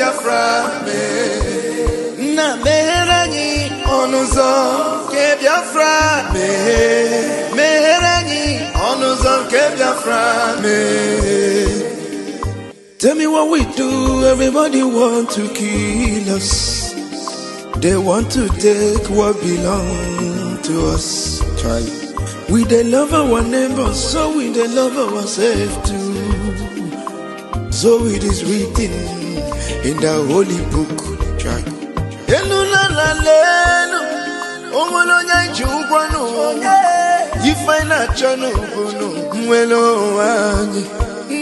Biafra na meheranyi onuzo ke Biafra meheranyi onuzo ke Biafra Tell me what we do, everybody want to kill us. They want to take what belongs to us. Try. We they love our neighbors, so we they love ourselves too. So it is written in the holy book. You find a channel,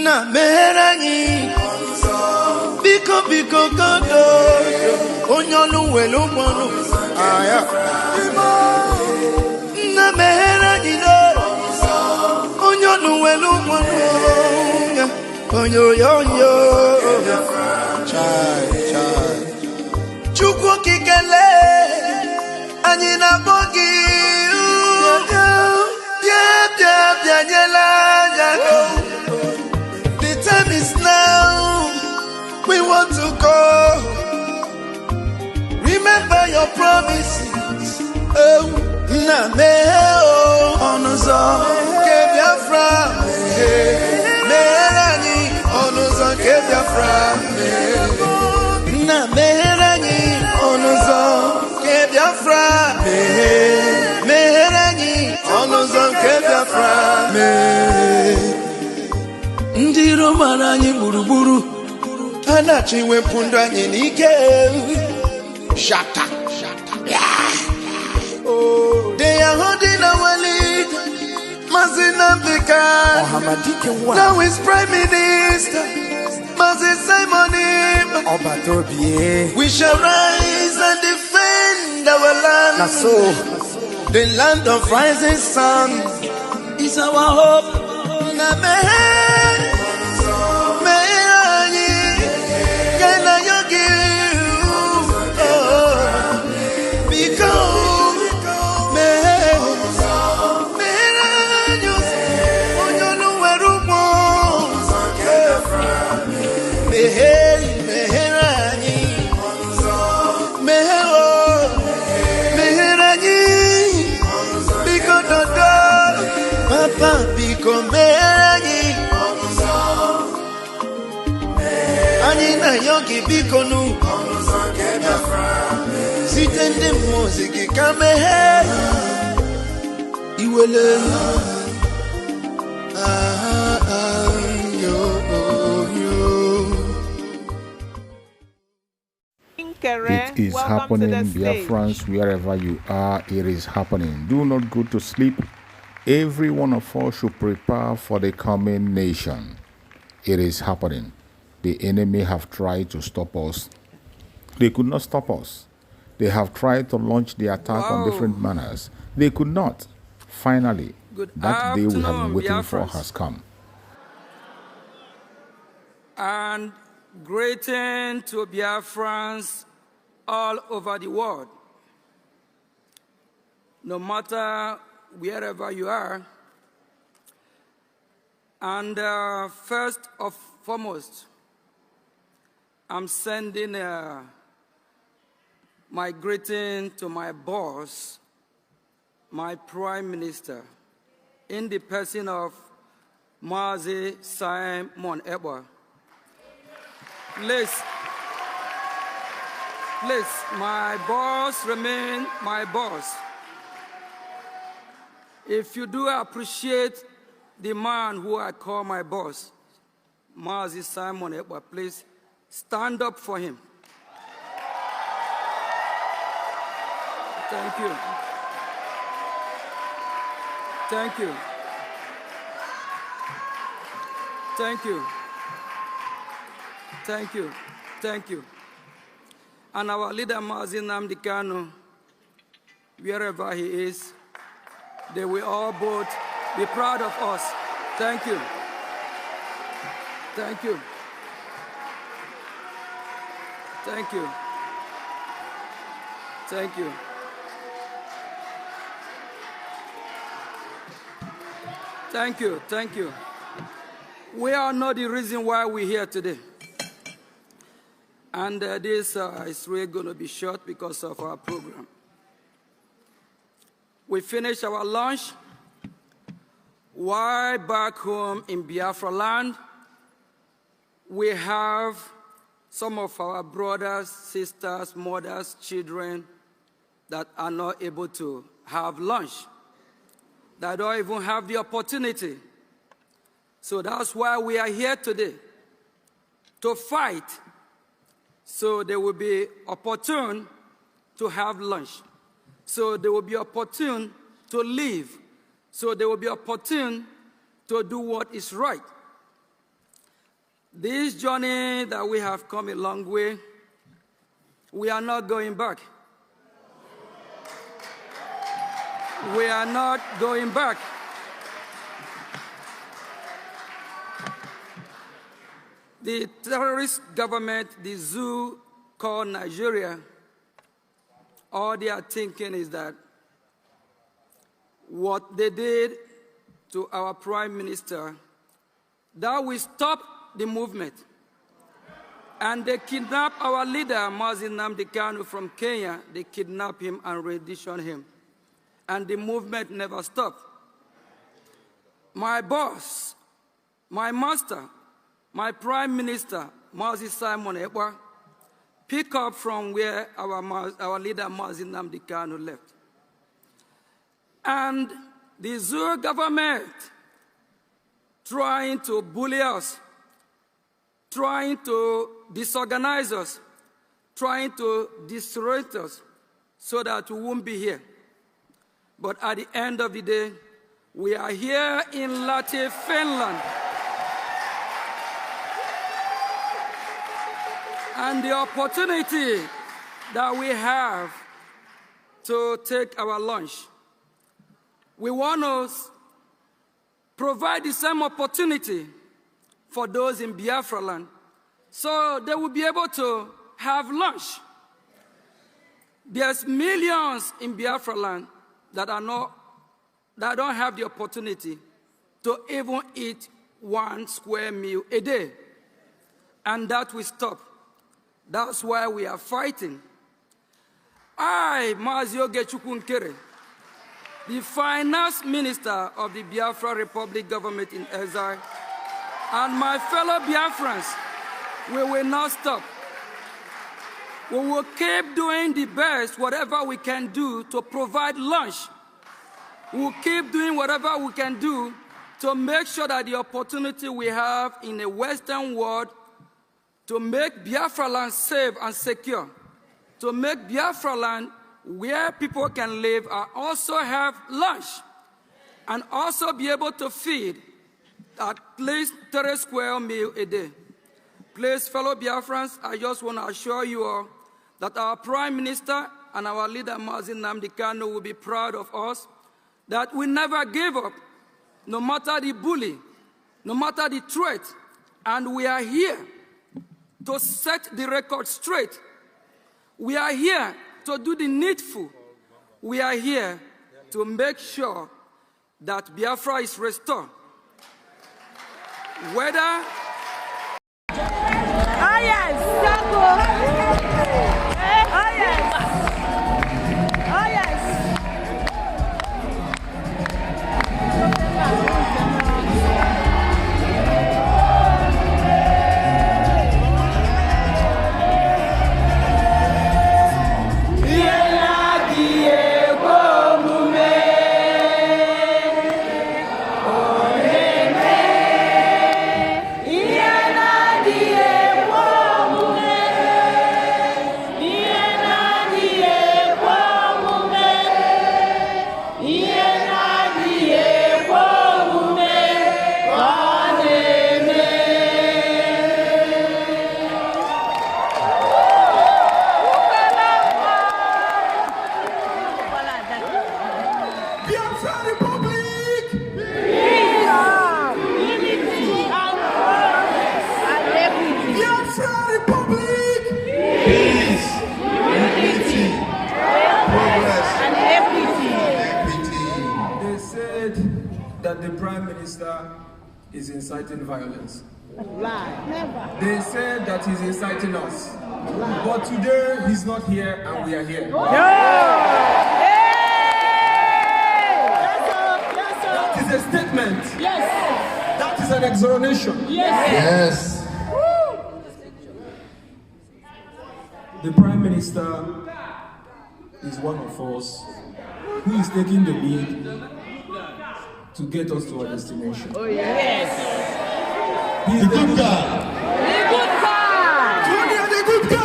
na meheranyi biko kodo onyolu welu mono aya na meheranyi do onyolu welu mono onyo chai chukwu kikele anyị na bogi bia nyela nyaka. The time is now, we want to go. Remember your promises. Oh, na me oh, onuzo ke Biafra meheranyi onuzo ke Biafra na meheranyi onuzo ke Biafra meheranyi onuzo ke Biafra Ndi Romana anyị gburugburu anachi wepụ ndụ anyị n'ike. Shata. Oh, they are holding our lead. Mazinambika. Now is Prime Minister. Mazin Simon. We shall rise and defend our land. The land of rising sun is our hope. Yogi bikonu sitende muziki kame iwele It is happening, Biafrans, wherever you are, it is happening. Do not go to sleep. Every one of us should prepare for the coming nation. It is happening. The enemy have tried to stop us. They could not stop us. They have tried to launch the attack on different manners. They could not. Finally, that day we have been waiting for has come. And greeting to Biafrans all over the world. No matter wherever you are. And first of foremost, I'm sending my greeting to my boss, my Prime Minister, in the person of Mazi Simon Ekpa. Please, my boss remain my boss. If you do appreciate the man who I call my boss, Mazi Simon Ekpa, please stand up for him. Thank you. Thank you. Thank you. Thank you. Thank you. And our leader, Mazi Nnamdi Kanu, wherever he is, they will all both be proud of us. Thank you. Thank you. Thank you. Thank you. Thank you. Thank you. We all know the reason why we're here today. And this is really going to be short because of our program. We finished our lunch. While back home in Biafra land, we have some of our brothers, sisters, mothers, children that are not able to have lunch, that don't even have the opportunity. So that's why we are here today, to fight so they will be opportune to have lunch, so they will be opportune to live, so they will be opportune to do what is right. This journey that we have come a long way, we are not going back. We are not going back. The terrorist government, the zoo called Nigeria, all they are thinking is that what they did to our prime minister, that will stop the movement. And they kidnapped our leader, Mazi Nnamdi Kanu, from Kenya. They kidnapped him and renditioned him. And the movement never stopped. My boss, my master, my prime minister, Mazi Simon Ekpa, pick up from where our leader, Mazi Nnamdi Kanu, left. And the Zoo government trying to bully us, trying to disorganize us, trying to destroy us so that we won't be here. But at the end of the day, we are here in Lahti, Finland. And the opportunity that we have to take our lunch, we want to provide the same opportunity for those in Biafra land, so they will be able to have lunch. There's millions in Biafra land that don't have the opportunity to even eat 1 square meal a day, and that will stop. That's why we are fighting. I, Mazi Ogechukwu Nkere, the finance minister of the Biafra Republic government in exile, and my fellow Biafrans, we will not stop. We will keep doing the best, whatever we can do to provide lunch. We will keep doing whatever we can do to make sure that the opportunity we have in the Western world to make Biafra land safe and secure, to make Biafra land where people can live and also have lunch, and also be able to feed at least 30 square meals a day. Please, fellow Biafrans, I just want to assure you all that our Prime Minister and our leader, Mazi Nnamdi Kanu, will be proud of us, that we never give up, no matter the bully, no matter the threat, and we are here to set the record straight. We are here to do the needful. We are here to make sure that Biafra is restored. Whether... Oh yes, oh yes, oh yes. Prime Minister is inciting violence. Lie. Never. They said that he's inciting us. But today, he's not here and we are here. That is a statement. Yes. That is an exoneration. Yes. The Prime Minister is one of us who is taking the lead to get us to our destination. Oh, yes. He's the good guy. The good guy. Junior, the good guy.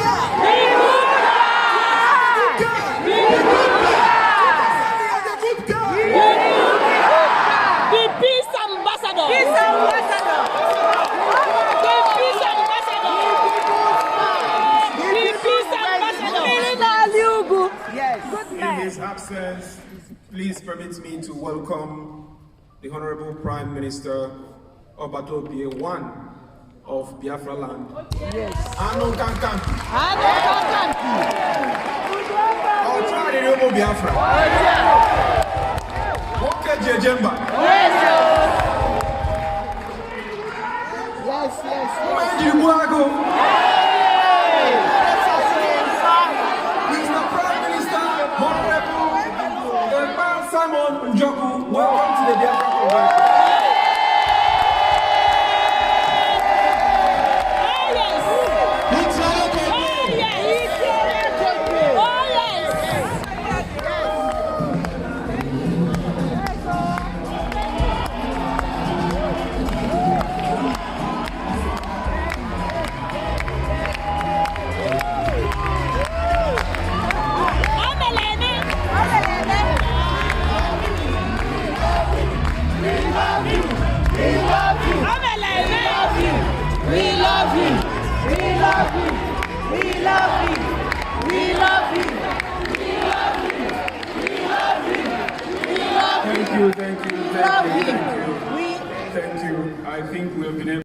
The good guy. The good guy. The peace ambassador. Peace ambassador. The peace ambassador. The peace ambassador. Yes. Good In man. his absence, please permit me to welcome the Honorable Prime Minister Obatopie I of Biafra land. Yes. Anu Kankan. Anu Kankan. I'll try the Robo Biafra. Okay, Jejemba. Yes. Yes. Mr. Prime Minister, Honorable Simon Njoku, welcome to the Biafra Convention. Thank you. I think we have been able